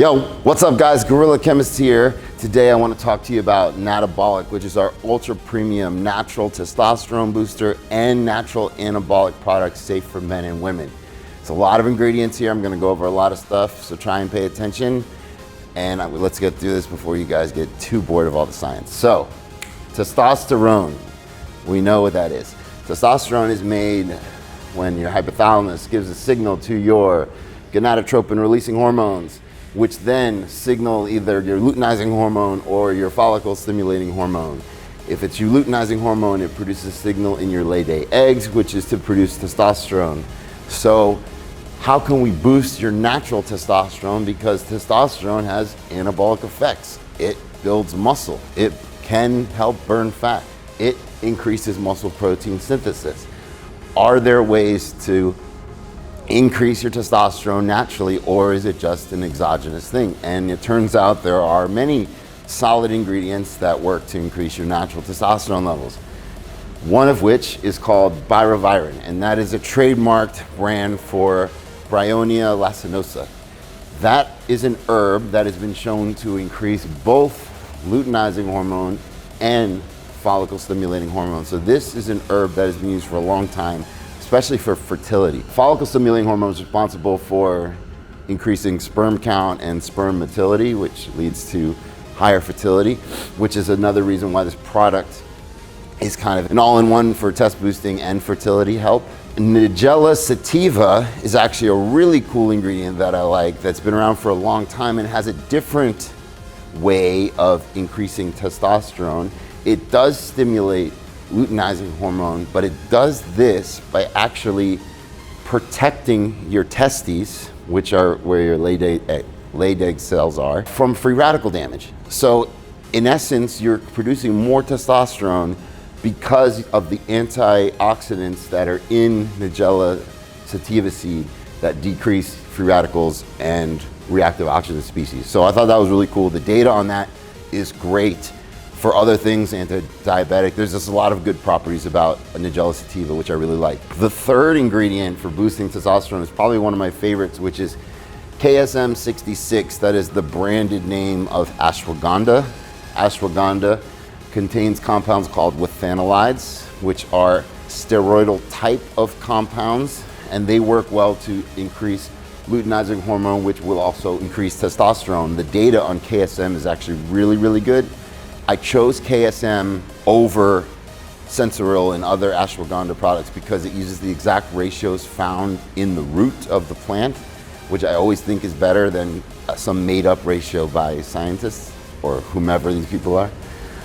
Yo, what's up guys? Guerrilla Chemist here. Today I want to talk to you about Natabolic, which is our ultra premium natural testosterone booster and natural anabolic product safe for men and women. It's a lot of ingredients here. I'm going to go over a lot of stuff, so try and pay attention. And let's get through this before you guys get too bored of all the science. So, testosterone, we know what that is. Testosterone is made when your hypothalamus gives a signal to your gonadotropin releasing hormones, which then signal either your luteinizing hormone or your follicle stimulating hormone. If it's your luteinizing hormone, it produces a signal in your lay-day eggs, which is to produce testosterone. So how can we boost your natural testosterone? Because testosterone has anabolic effects. It builds muscle. It can help burn fat. It increases muscle protein synthesis. Are there ways to increase your testosterone naturally, or is it just an exogenous thing? And it turns out there are many solid ingredients that work to increase your natural testosterone levels. One of which is called Byroviron, and that is a trademarked brand for Bryonia lacinosa. That is an herb that has been shown to increase both luteinizing hormone and follicle stimulating hormone. So this is an herb that has been used for a long time, especially for fertility. Follicle stimulating hormone is responsible for increasing sperm count and sperm motility, which leads to higher fertility, which is another reason why this product is kind of an all-in-one for test boosting and fertility help. Nigella Sativa is actually a really cool ingredient that I like, that's been around for a long time and has a different way of increasing testosterone. It does stimulate luteinizing hormone, but it does this by actually protecting your testes, which are where your laid egg cells are, from free radical damage. So in essence, you're producing more testosterone because of the antioxidants that are in Nigella Sativa seed that decrease free radicals and reactive oxygen species. So I thought that was really cool. The data on that is great. For other things, anti-diabetic, there's just a lot of good properties about Nigella Sativa, which I really like. The third ingredient for boosting testosterone is probably one of my favorites, which is KSM 66. That is the branded name of ashwagandha. Ashwagandha contains compounds called withanolides, which are steroidal type of compounds, and they work well to increase luteinizing hormone, which will also increase testosterone. The data on KSM is actually really, really good. I chose KSM over Sensoril and other ashwagandha products because it uses the exact ratios found in the root of the plant, which I always think is better than some made-up ratio by scientists or whomever these people are.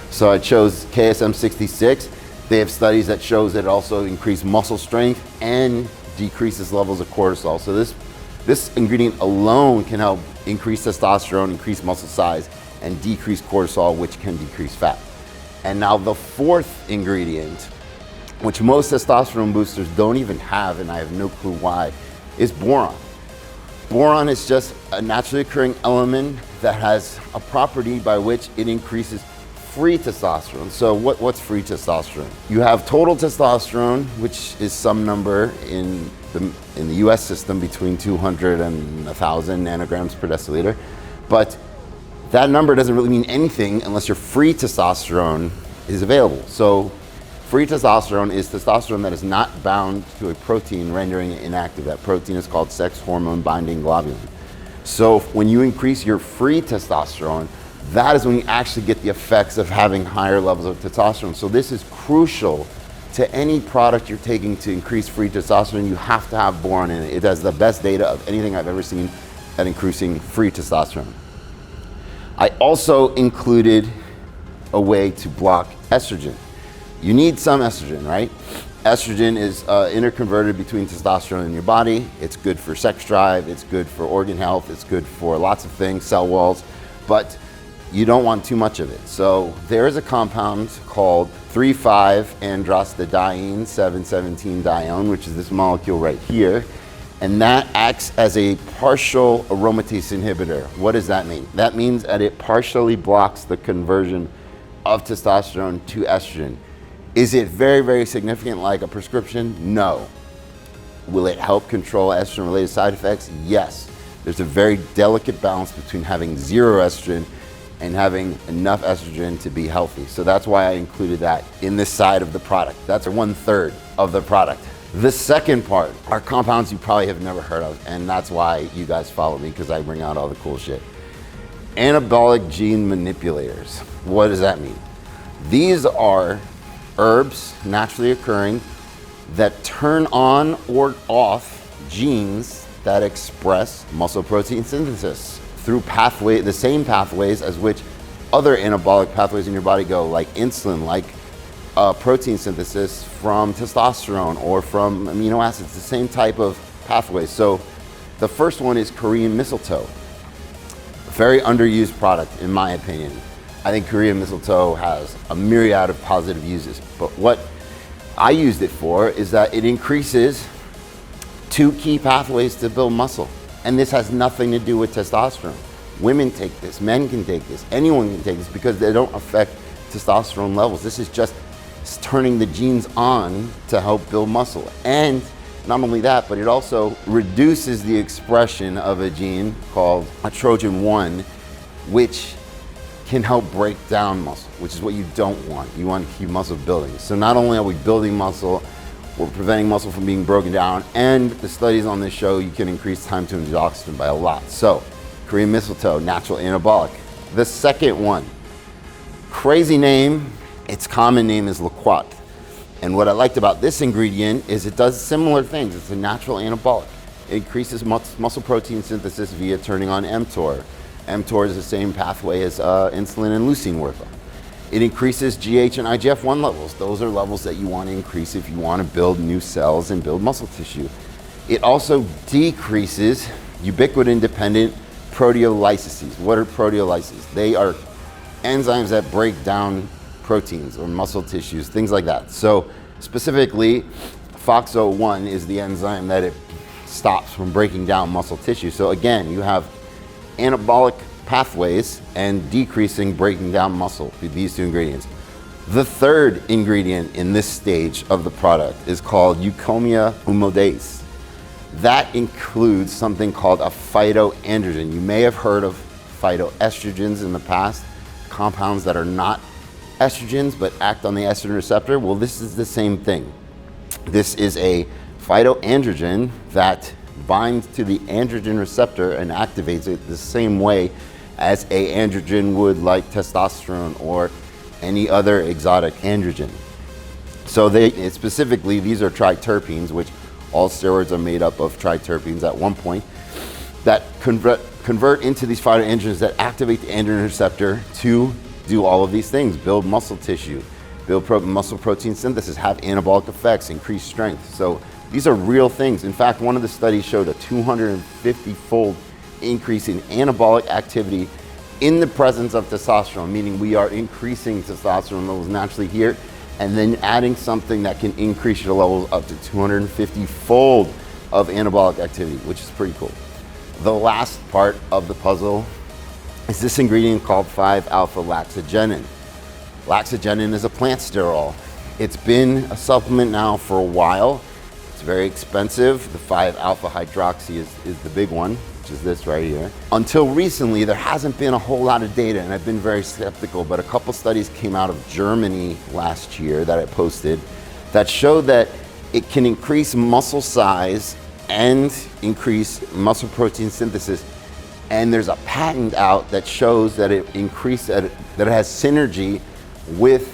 So I chose KSM 66. They have studies that shows that it also increases muscle strength and decreases levels of cortisol. So this ingredient alone can help increase testosterone, increase muscle size, and decrease cortisol, which can decrease fat. And now the fourth ingredient, which most testosterone boosters don't even have, and I have no clue why, is boron. Boron is just a naturally occurring element that has a property by which it increases free testosterone. So what's free testosterone? You have total testosterone, which is some number in the US system between 200 and 1,000 nanograms per deciliter. But that number doesn't really mean anything unless your free testosterone is available. So free testosterone is testosterone that is not bound to a protein, rendering it inactive. That protein is called sex hormone binding globulin. So when you increase your free testosterone, that is when you actually get the effects of having higher levels of testosterone. So this is crucial to any product you're taking to increase free testosterone. You have to have boron in it. It has the best data of anything I've ever seen at increasing free testosterone. I also included a way to block estrogen. You need some estrogen, right? Estrogen is interconverted between testosterone in your body. It's good for sex drive, it's good for organ health, it's good for lots of things, cell walls, but you don't want too much of it. So there is a compound called 3,5-androstenediene 7,17-dione, which is this molecule right here. And that acts as a partial aromatase inhibitor. What does that mean? That means that it partially blocks the conversion of testosterone to estrogen. Is it very, very significant like a prescription? No. Will it help control estrogen-related side effects? Yes. There's a very delicate balance between having zero estrogen and having enough estrogen to be healthy. So that's why I included that in this side of the product. That's 1/3 of the product. The second part are compounds you probably have never heard of, and that's why you guys follow me, because I bring out all the cool shit. Anabolic gene manipulators. What does that mean? These are herbs naturally occurring that turn on or off genes that express muscle protein synthesis through the same pathways as which other anabolic pathways in your body go, like insulin, like protein synthesis from testosterone or from amino acids, the same type of pathways. So the first one is Korean mistletoe. Very underused product, in my opinion. I think Korean mistletoe has a myriad of positive uses, but what I used it for is that it increases 2 key pathways to build muscle. And this has nothing to do with testosterone. Women take this, men can take this, anyone can take this, because they don't affect testosterone levels. This is just turning the genes on to help build muscle. And not only that, but it also reduces the expression of a gene called Estrogen 1, which can help break down muscle, which is what you don't want. You want to keep muscle building. So not only are we building muscle, we're preventing muscle from being broken down, and the studies on this show you can increase time to induce oxygen by a lot. So, Korean mistletoe, natural anabolic. The second one, crazy name, its common name is Loquat. And what I liked about this ingredient is it does similar things. It's a natural anabolic. It increases muscle protein synthesis via turning on mTOR. mTOR is the same pathway as insulin and leucine work on. It increases GH and IGF-1 levels. Those are levels that you want to increase if you want to build new cells and build muscle tissue. It also decreases ubiquitin-dependent proteolyses. What are proteolyses? They are enzymes that break down proteins or muscle tissues, things like that. So specifically, FOXO1 is the enzyme that it stops from breaking down muscle tissue. So again, you have anabolic pathways and decreasing breaking down muscle with these 2 ingredients. The third ingredient in this stage of the product is called Eukomia Homodase. That includes something called a phytoandrogen. You may have heard of phytoestrogens in the past, compounds that are not estrogens but act on the estrogen receptor. Well, this is the same thing. This is a phytoandrogen that binds to the androgen receptor and activates it the same way as a androgen would, like testosterone or any other exotic androgen. So specifically, these are triterpenes, which all steroids are made up of triterpenes at one point, that convert into these phytoandrogens that activate the androgen receptor to do all of these things: build muscle tissue, build muscle protein synthesis, have anabolic effects, increase strength. So these are real things. In fact, one of the studies showed a 250-fold increase in anabolic activity in the presence of testosterone, meaning we are increasing testosterone levels naturally here and then adding something that can increase your levels up to 250-fold of anabolic activity, which is pretty cool. The last part of the puzzle is this ingredient called 5-alpha Laxogenin. Laxogenin is a plant sterol. It's been a supplement now for a while. It's very expensive. The 5-alpha hydroxy is the big one, which is this right here. Until recently, there hasn't been a whole lot of data, and I've been very skeptical, but a couple studies came out of Germany last year that I posted that showed that it can increase muscle size and increase muscle protein synthesis. And there's a patent out that shows that it has synergy with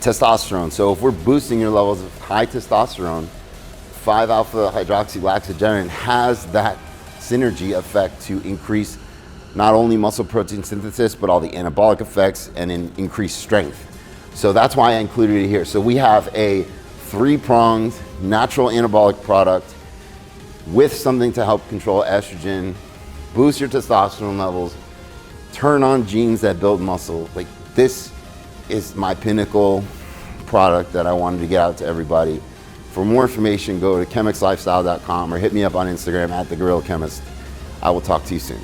testosterone. So if we're boosting your levels of high testosterone, 5-alpha hydroxy Laxogenin has that synergy effect to increase not only muscle protein synthesis, but all the anabolic effects and increase strength. So that's why I included it here. So we have a 3-pronged natural anabolic product with something to help control estrogen, boost your testosterone levels, turn on genes that build muscle. Like, this is my pinnacle product that I wanted to get out to everybody. For more information, go to chemixlifestyle.com or hit me up on Instagram at the Guerrilla Chemist. I will talk to you soon.